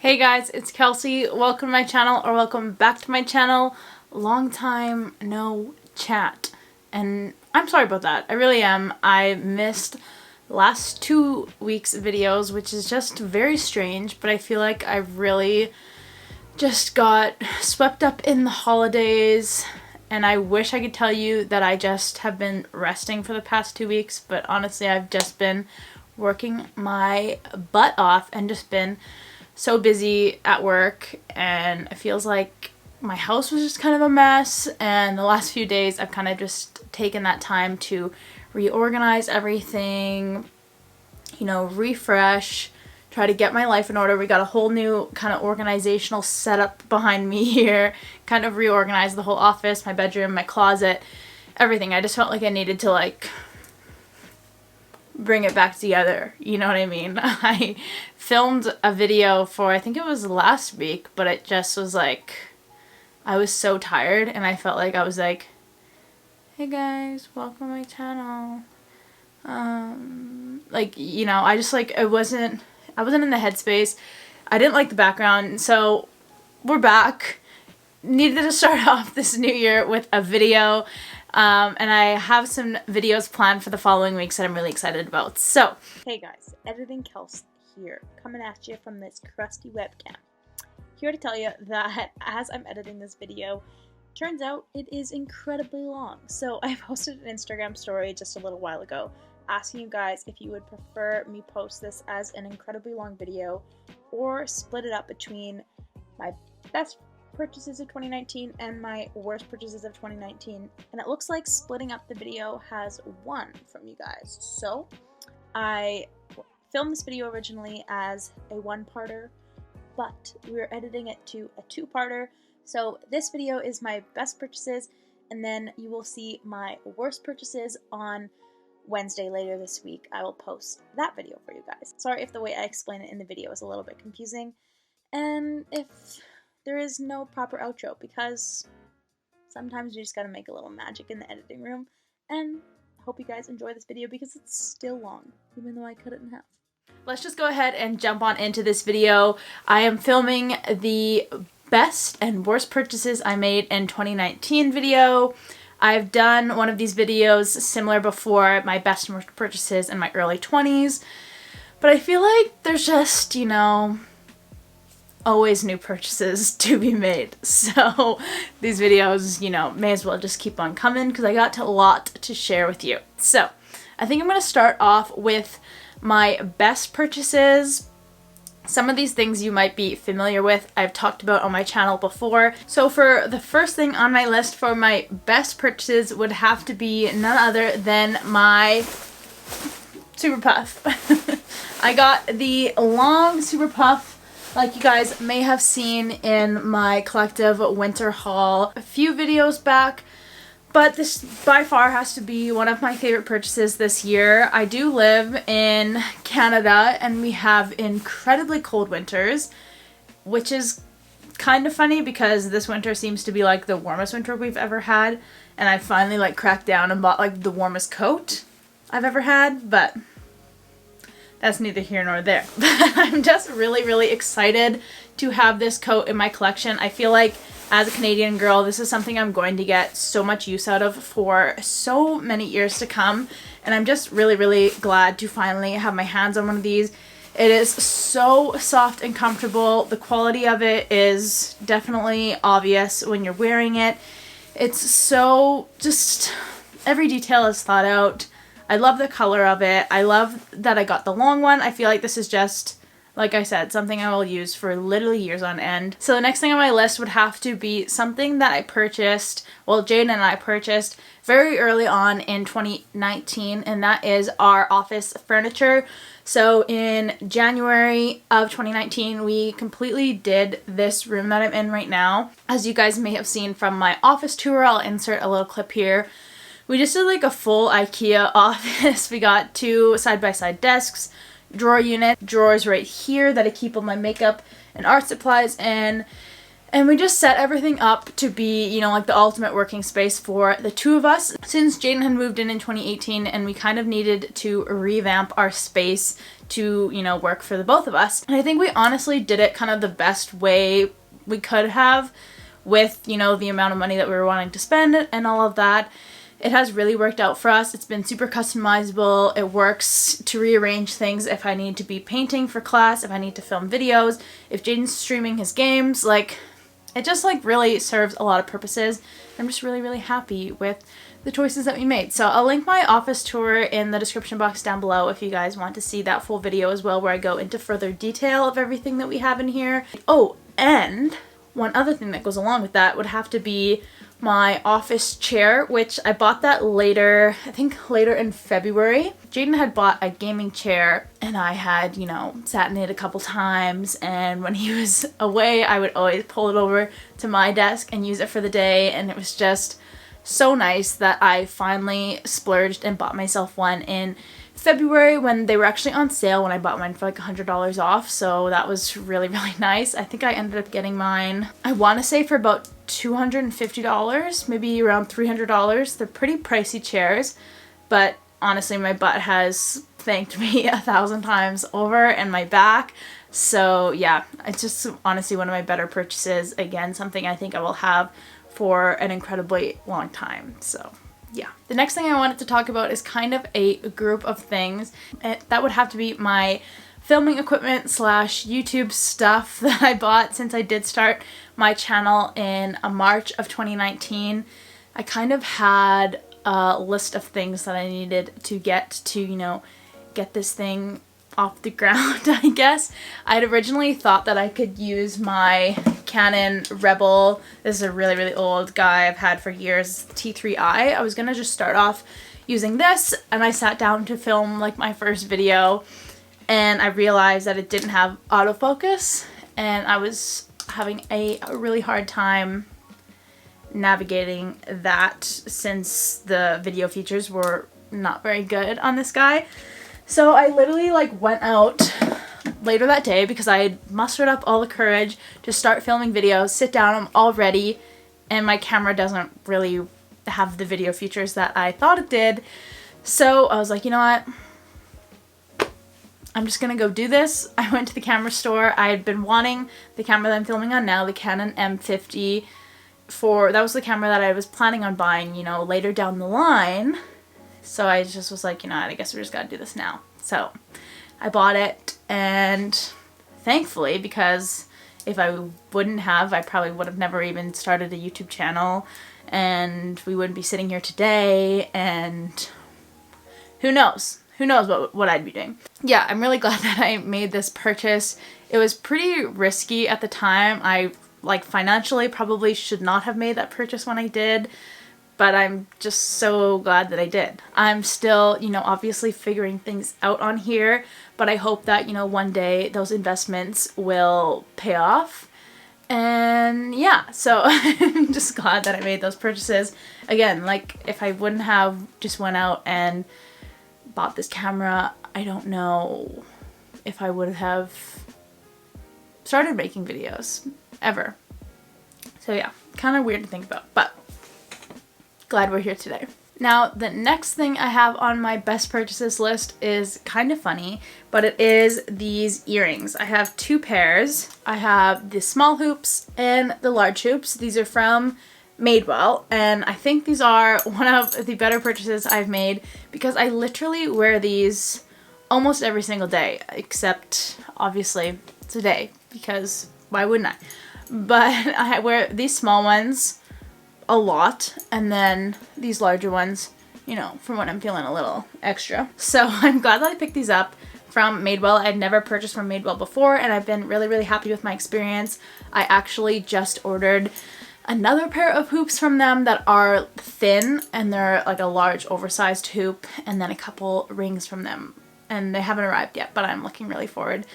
Hey guys, it's Kelsey. Welcome to my channel, or welcome back to my channel. Long time no chat. And I'm sorry about that. I really am. I missed last 2 weeks' videos, which is just very strange, but I feel like I really just got swept up in the holidays, and I wish I could tell you that I just have been resting for the past 2 weeks, but honestly I've just been working my butt off and just been so busy at work, and it feels like my house was just kind of a mess, and the last few days I've kind of just taken that time to reorganize everything, refresh, try to get my life in order. We got a whole new kind of organizational setup behind me here, kind of reorganize the whole office, my bedroom, my closet, everything. I just felt like I needed to bring it back together, you know what I mean? I filmed a video for, I think it was last week, but it just was like, I was so tired, and I felt like I was like, hey guys, welcome to my channel. I just I wasn't in the headspace. I didn't like the background, so we're back. Needed to start off this new year with a video. And I have some videos planned for the following weeks that I'm really excited about. So, hey guys, Editing Kelsey here, coming at you from this crusty webcam. Here to tell you that as I'm editing this video, turns out it is incredibly long. So I posted an Instagram story just a little while ago asking you guys if you would prefer me post this as an incredibly long video or split it up between my best purchases of 2019 and my worst purchases of 2019, and it looks like splitting up the video has won from you guys. So I filmed this video originally as a one-parter, but we're editing it to a two-parter. So this video is my best purchases, and then you will see my worst purchases on Wednesday later this week. I will post that video for you guys. Sorry if the way I explain it in the video is a little bit confusing, and if there is no proper outro, because sometimes you just gotta make a little magic in the editing room. And I hope you guys enjoy this video because it's still long, even though I cut it in half. Let's just go ahead and jump on into this video. I am filming the best and worst purchases I made in 2019 video. I've done one of these videos similar before, my best and worst purchases in my early 20s, but I feel like there's just, always new purchases to be made. So these videos, may as well just keep on coming because I got a lot to share with you. So I think I'm going to start off with my best purchases. Some of these things you might be familiar with, I've talked about on my channel before. So for the first thing on my list for my best purchases would have to be none other than my Super Puff. I got the long Super Puff, like you guys may have seen in my collective winter haul a few videos back, but this by far has to be one of my favorite purchases this year. I do live in Canada, and we have incredibly cold winters, which is kind of funny because this winter seems to be like the warmest winter we've ever had, and I finally cracked down and bought the warmest coat I've ever had, but that's neither here nor there. I'm just really, really excited to have this coat in my collection. I feel like as a Canadian girl, this is something I'm going to get so much use out of for so many years to come. And I'm just really, really glad to finally have my hands on one of these. It is so soft and comfortable. The quality of it is definitely obvious when you're wearing it. It's so just, every detail is thought out. I love the color of it. I love that I got the long one. I feel like this is just, like I said, something I will use for literally years on end. So the next thing on my list would have to be something that I purchased, well, Jane and I purchased very early on in 2019, and that is our office furniture. So in January of 2019, we completely did this room that I'm in right now. As you guys may have seen from my office tour, I'll insert a little clip here. We just did a full IKEA office. We got 2 side-by-side desks, drawer unit, drawers right here that I keep all my makeup and art supplies in, And we just set everything up to be, you know, like the ultimate working space for the two of us. Since Jaden had moved in 2018 and we kind of needed to revamp our space to, you know, work for the both of us. And I think we honestly did it kind of the best way we could have with, you know, the amount of money that we were wanting to spend and all of that. It has really worked out for us. It's been super customizable. It works to rearrange things if I need to be painting for class, if I need to film videos, if Jaden's streaming his games, like, it just like really serves a lot of purposes. I'm just really, really happy with the choices that we made. So I'll link my office tour in the description box down below if you guys want to see that full video as well, where I go into further detail of everything that we have in here. Oh, and one other thing that goes along with that would have to be my office chair, which I bought that later, I think later in February. Jaden had bought a gaming chair and I had, you know, sat in it a couple times, and when he was away I would always pull it over to my desk and use it for the day, and it was just so nice that I finally splurged and bought myself one in February when they were actually on sale, when I bought mine for like $100 off, so that was really, really nice. I think I ended up getting mine, I want to say for about $250, maybe around $300. They're pretty pricey chairs, but honestly my butt has thanked me 1,000 times over, and my back. So yeah, it's just honestly one of my better purchases. Again, something I think I will have for an incredibly long time. So yeah. The next thing I wanted to talk about is kind of a group of things. That would have to be my filming equipment slash YouTube stuff that I bought since I did start my channel in March of 2019. I kind of had a list of things that I needed to get to, you know, get this thing off the ground, I guess. I had originally thought that I could use my Canon Rebel. This is a really, really old guy I've had for years, T3i. I was gonna just start off using this, and I sat down to film like my first video, and I realized that it didn't have autofocus, and I was having a really hard time navigating that since the video features were not very good on this guy. So I literally like went out later that day because I had mustered up all the courage to start filming videos, sit down, I'm all ready, and my camera doesn't really have the video features that I thought it did. So I was like, you know what? I'm just gonna go do this. I went to the camera store. I had been wanting the camera that I'm filming on now, the Canon M50, that was the camera that I was planning on buying, you know, later down the line. So I just was like, you know what, I guess we just gotta do this now. So I bought it, and thankfully, because if I wouldn't have, I probably would have never even started a YouTube channel, and we wouldn't be sitting here today, and who knows what I'd be doing. Yeah, I'm really glad that I made this purchase. It was pretty risky at the time. I, like, financially probably should not have made that purchase when I did, but I'm just so glad that I did. I'm still, you know, obviously figuring things out on here, but I hope that, you know, one day those investments will pay off. And yeah, so I'm just glad that I made those purchases. Again, like, if I wouldn't have just went out and bought this camera, I don't know if I would have started making videos ever. So yeah, kind of weird to think about, but glad we're here today. Now, the next thing I have on my best purchases list is kind of funny, but it is these earrings. I have two pairs. I have the small hoops and the large hoops. These are from Madewell, and I think these are one of the better purchases I've made because I literally wear these almost every single day, except obviously today, because why wouldn't I? But I wear these small ones a lot, and then these larger ones, you know, from when I'm feeling a little extra. So I'm glad that I picked these up from Madewell. I'd never purchased from Madewell before, and I've been really, really happy with my experience. I actually just ordered another pair of hoops from them that are thin, and they're like a large oversized hoop, and then a couple rings from them, and they haven't arrived yet, but I'm looking really forward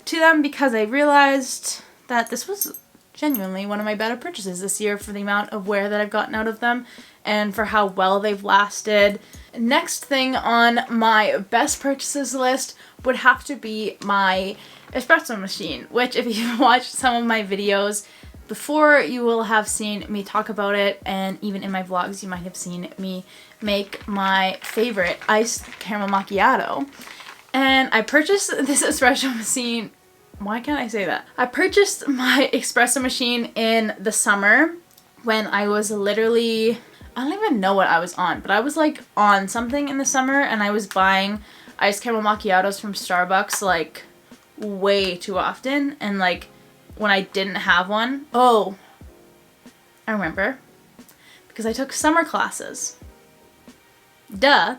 to them because I realized that this was genuinely one of my better purchases this year for the amount of wear that I've gotten out of them and for how well they've lasted. Next thing on my best purchases list would have to be my espresso machine, which if you've watched some of my videos, before, you will have seen me talk about it, and even in my vlogs you might have seen me make my favorite iced caramel macchiato. And I purchased this espresso machine. Why can't I say that? I purchased my espresso machine in the summer when I was literally, I don't even know what I was on, but I was like on something in the summer, and I was buying iced caramel macchiatos from Starbucks like way too often. And like when I didn't have one, oh, I remember, because I took summer classes. Duh.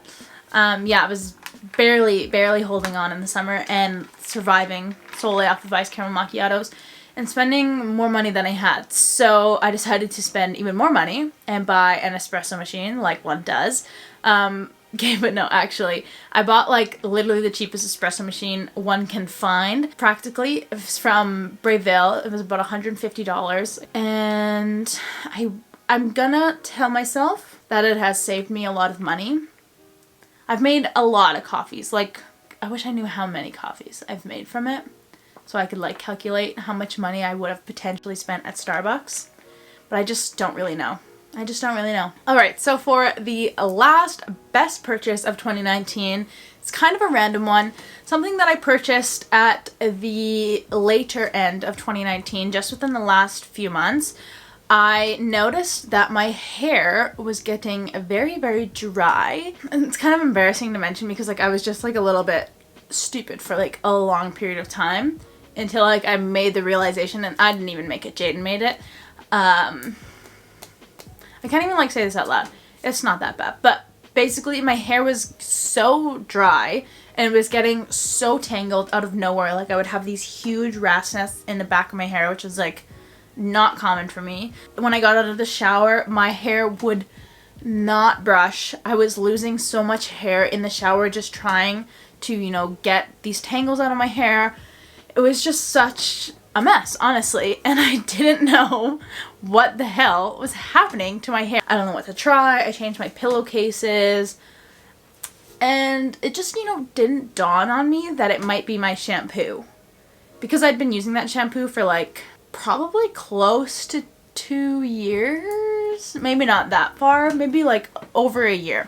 Yeah, I was barely holding on in the summer and surviving solely off of iced caramel macchiatos and spending more money than I had. So I decided to spend even more money and buy an espresso machine like one does. Okay, but no, actually, I bought like literally the cheapest espresso machine one can find. Practically, it was from Brayville. It was about $150, and I'm gonna tell myself that it has saved me a lot of money. I've made a lot of coffees. Like, I wish I knew how many coffees I've made from it, so I could like calculate how much money I would have potentially spent at Starbucks. But I just don't really know. Alright, so for the last best purchase of 2019, it's kind of a random one. Something that I purchased at the later end of 2019, just within the last few months. I noticed that my hair was getting very dry. And it's kind of embarrassing to mention because like I was just like a little bit stupid for like a long period of time until like I made the realization, and I didn't even make it, Jaden made it. I can't even like say this out loud. It's not that bad. But basically my hair was so dry and it was getting so tangled out of nowhere. Like I would have these huge rat's nests in the back of my hair, which was like not common for me. When I got out of the shower, my hair would not brush. I was losing so much hair in the shower just trying to, you know, get these tangles out of my hair. It was just such a mess, honestly, and I didn't know what the hell was happening to my hair. I don't know what to try. I changed my pillowcases, and it just, you know, didn't dawn on me that it might be my shampoo, because I'd been using that shampoo for like probably close to 2 years, maybe not that far, maybe like over a year.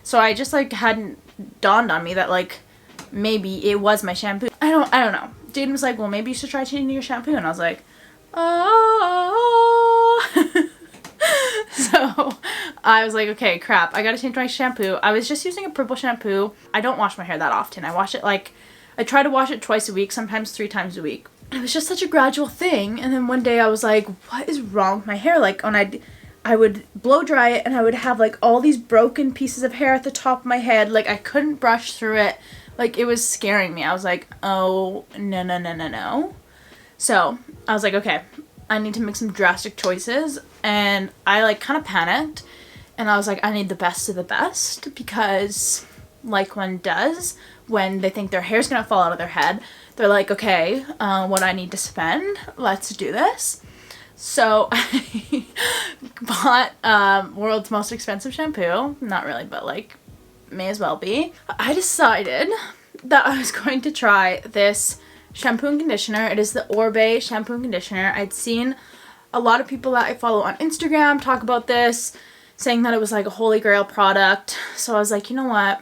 So I just like hadn't dawned on me that like maybe it was my shampoo. I don't know. Jaden was like, well, maybe you should try changing your shampoo. And I was like, oh. So I was like, okay, crap. I gotta change my shampoo. I was just using a purple shampoo. I don't wash my hair that often. I try to wash it twice a week, sometimes 3 times a week. It was just such a gradual thing. And then one day I was like, what is wrong with my hair? Like when I would blow dry it and I would have like all these broken pieces of hair at the top of my head. Like I couldn't brush through it. Like, it was scaring me. I was like, oh, no. So, I was like, okay, I need to make some drastic choices. And I, like, kind of panicked. And I was like, I need the best of the best. Because, like one does, when they think their hair's going to fall out of their head, they're like, okay, what do I need to spend? Let's do this. So, I bought world's most expensive shampoo. Not really, but, like, may as well be. I decided that I was going to try this shampoo and conditioner. It is the Orbe shampoo and conditioner. I'd seen a lot of people that I follow on Instagram talk about this, saying that it was like a holy grail product. So I was like, you know what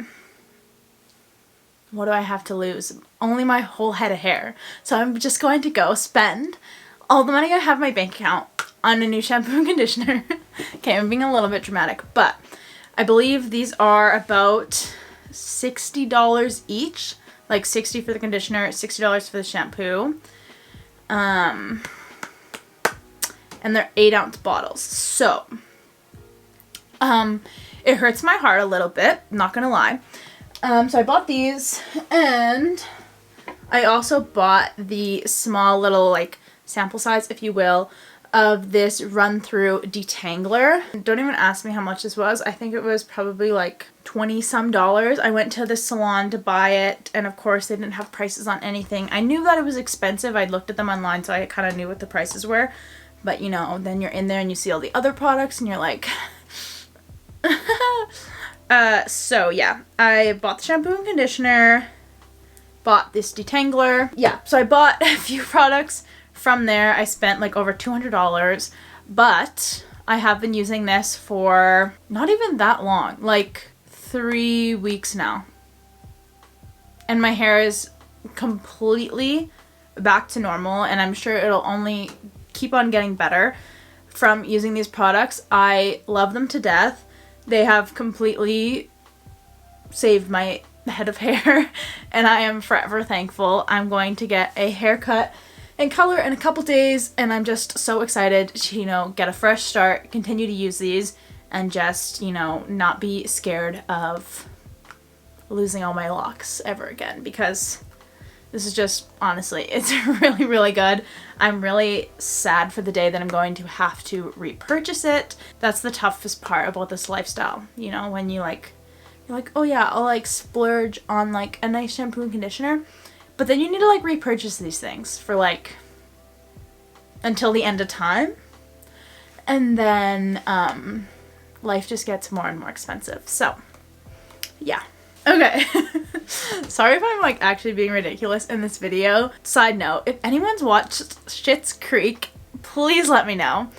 do I have to lose? Only my whole head of hair. So I'm just going to go spend all the money I have in my bank account on a new shampoo and conditioner. Okay, I'm being a little bit dramatic, but I believe these are about $60 each. Like $60 for the conditioner, $60 for the shampoo. And they're 8-ounce bottles. So, it hurts my heart a little bit, not gonna lie. So I bought these, and I also bought the small little like sample size, if you will, of this run-through detangler. Don't even ask me how much this was. I think it was probably like $20-some. I went to the salon to buy it, and of course they didn't have prices on anything. I knew that it was expensive. I'd looked at them online, so I kind of knew what the prices were. But you know, then you're in there and you see all the other products and you're like... So yeah, I bought the shampoo and conditioner, bought this detangler. Yeah, so I bought a few products From there, I spent like over $200, but I have been using this for not even that long, like 3 weeks now. And my hair is completely back to normal, and I'm sure it'll only keep on getting better from using these products. I love them to death. They have completely saved my head of hair, and I am forever thankful. I'm going to get a haircut in Keller in a couple days, and I'm just so excited to, you know, get a fresh start, continue to use these, and just, you know, not be scared of losing all my locks ever again, because this is just, honestly, it's really, really good. I'm really sad for the day that I'm going to have to repurchase it. That's the toughest part about this lifestyle, you know, when you're like, oh yeah, I'll like splurge on like a nice shampoo and conditioner, but then you need to like repurchase these things for like until the end of time, and then life just gets more and more expensive. So yeah. Okay. Sorry if I'm like actually being ridiculous in this video. Side note, if anyone's watched Schitt's Creek, please let me know,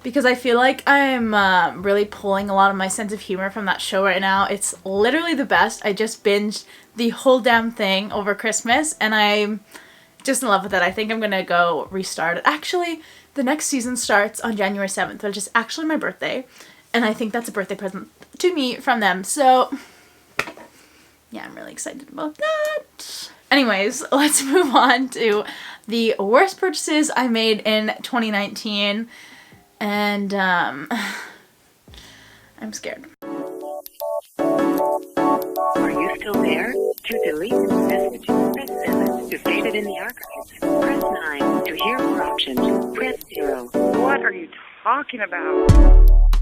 because I feel like I'm really pulling a lot of my sense of humor from that show right now. It's literally the best. I just binged the whole damn thing over Christmas, and I'm just in love with it. I think I'm gonna go restart it. Actually, the next season starts on January 7th, which is actually my birthday, and I think that's a birthday present to me from them. So yeah, I'm really excited about that. Anyways, let's move on to the worst purchases I made in 2019. And I'm scared. Are you still there? To delete this message, press 7. To save it in the archives, press 9. To hear more options, press 0. What are you talking about?